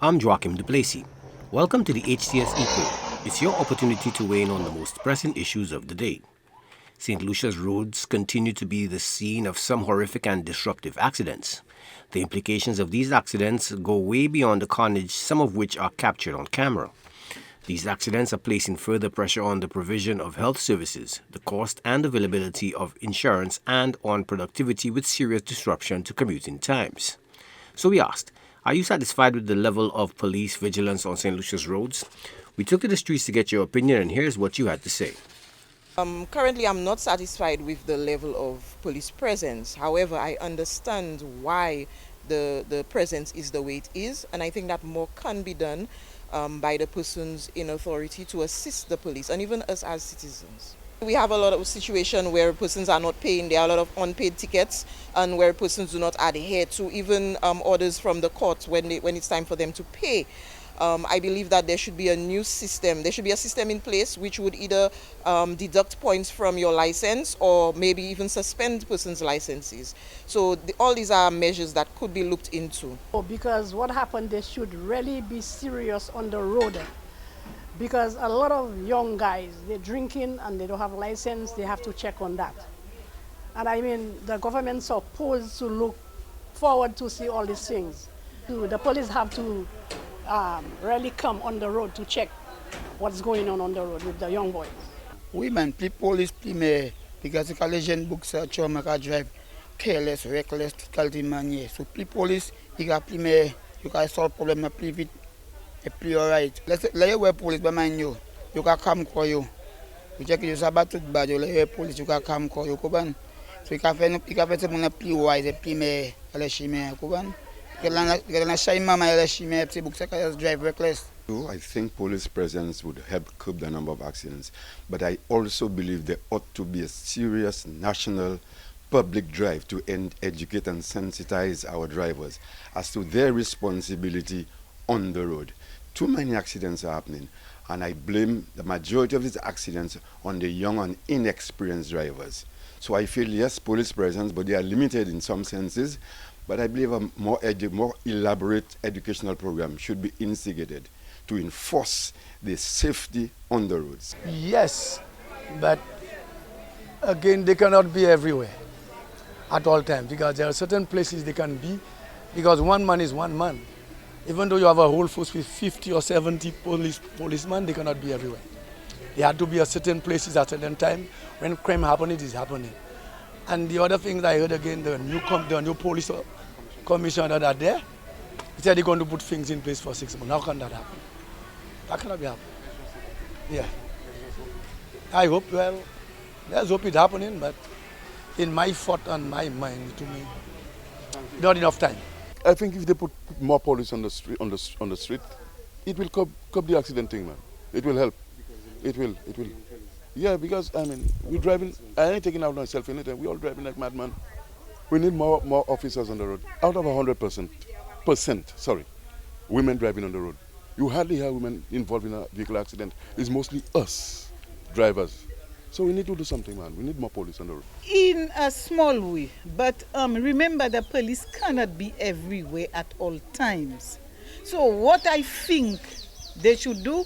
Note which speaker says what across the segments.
Speaker 1: I'm Joachim Duplessis. Welcome to the HTS Epoll. It's your opportunity to weigh in on the most pressing issues of the day. St. Lucia's roads continue to be the scene of some horrific and disruptive accidents. The implications of these accidents go way beyond the carnage, some of which are captured on camera. These accidents are placing further pressure on the provision of health services, the cost and availability of insurance, and on productivity, with serious disruption to commuting times. So we asked, are you satisfied with the level of police vigilance on St. Lucia's roads? We took to the streets to get your opinion, and here's what you had to say.
Speaker 2: Currently, I'm not satisfied with the level of police presence. However, I understand why the presence is the way it is, and I think that more can be done by the persons in authority to assist the police and even us as citizens. We have a lot of situations where persons are not paying. There are a lot of unpaid tickets, and where persons do not adhere to even orders from the court when it's time for them to pay. I believe that there should be a new system. There should be a system in place which would either deduct points from your license or maybe even suspend persons' licenses. So all these are measures that could be looked into.
Speaker 3: Because what happened, they should really be serious on the road. Because a lot of young guys, they're drinking and they don't have license, they have to check on that. And I mean, the government's supposed to look forward to see all these things. The police have to really come on the road to check what's going on the road with the young boys.
Speaker 4: Women, police, because the collision books are drive careless, reckless, difficulty man. So police, you can solve problem, play alright. Let's say police behind you. You can come call you. You check your about to bad, you police, you can come call you. So you can play wise, play drive reckless.
Speaker 5: I think police presence would help curb the number of accidents, but I also believe there ought to be a serious national public drive to educate and sensitize our drivers as to their responsibility on the road. Too many accidents are happening, and I blame the majority of these accidents on the young and inexperienced drivers. So I feel, yes, police presence, but they are limited in some senses. But I believe a more elaborate educational program should be instigated to enforce the safety on the roads.
Speaker 6: Yes, but again, they cannot be everywhere at all times, because there are certain places they can be, because one man is one man. Even though you have a whole force with 50 or 70 policemen, they cannot be everywhere. They have to be at certain places at certain time. When crime happens, it is happening. And the other thing that I heard again, the new police commissioner that are there, he said they're going to put things in place for 6 months. How can that happen? That cannot be happening. Yeah. I hope, well, let's hope it's happening, but in my thought and my mind, to me, not enough time.
Speaker 7: I think if they put more police on the street, it will curb the accident thing, man. It will help. It will. Yeah, because I mean, we're driving. I ain't taking out myself anything. We're all driving like madman. We need more officers on the road. Out of 100%, women driving on the road. You hardly have women involved in a vehicle accident. It's mostly us drivers. So we need to do something, man. We need more police on the road.
Speaker 8: In a small way, but remember the police cannot be everywhere at all times. So what I think they should do,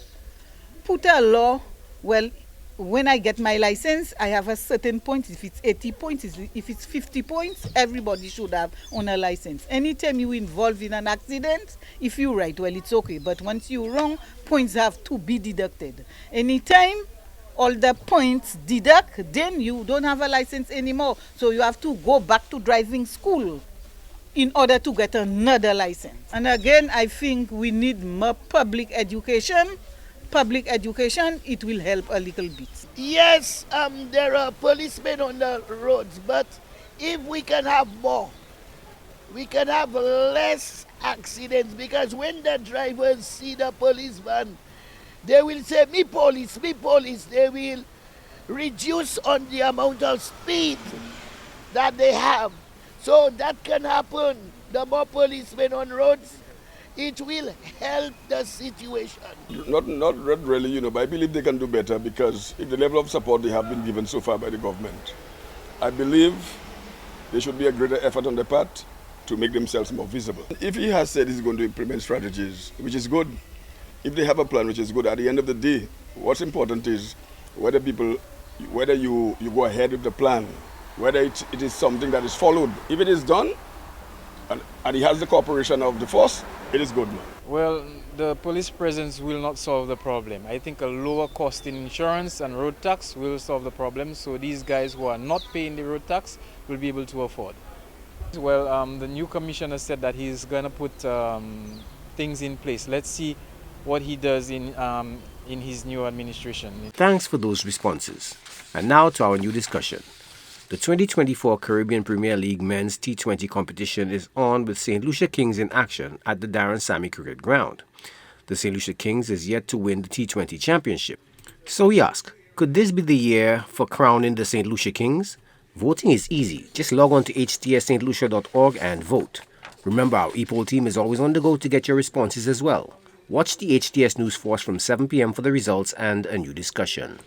Speaker 8: put a law, well, when I get my license, I have a certain point. If it's 80 points, if it's 50 points, everybody should have on a license. Anytime you involved in an accident, if you right, well, it's okay. But once you're wrong, points have to be deducted. Anytime all the points deduct, then you don't have a license anymore. So you have to go back to driving school in order to get another license. And again, I think we need more public education. Public education, it will help a little bit.
Speaker 9: Yes, there are policemen on the roads, but if we can have more, we can have less accidents, because when the drivers see the policeman, they will say, me police. They will reduce on the amount of speed that they have. So that can happen. The more policemen on roads, it will help the situation.
Speaker 7: Not really, but I believe they can do better, because if the level of support they have been given so far by the government, I believe there should be a greater effort on their part
Speaker 10: to make themselves more visible. If he has said he's going to implement strategies, which is good, if they have a plan which is good, at the end of the day, what's important is whether you go ahead with the plan, whether it is something that is followed. If it is done, and he has the cooperation of the force, it is good, man.
Speaker 11: Well, the police presence will not solve the problem. I think a lower cost in insurance and road tax will solve the problem, so these guys who are not paying the road tax will be able to afford. Well, the new commissioner said that he's going to put things in place. Let's see what he does in his new administration.
Speaker 1: Thanks for those responses. And now to our new discussion. The 2024 Caribbean Premier League Men's T20 competition is on with St. Lucia Kings in action at the Darren Sammy Cricket Ground. The St. Lucia Kings is yet to win the T20 championship. So we ask, could this be the year for crowning the St. Lucia Kings? Voting is easy. Just log on to htsstlucia.org and vote. Remember, our Epoll team is always on the go to get your responses as well. Watch the HTS News Force from 7 p.m. for the results and a new discussion.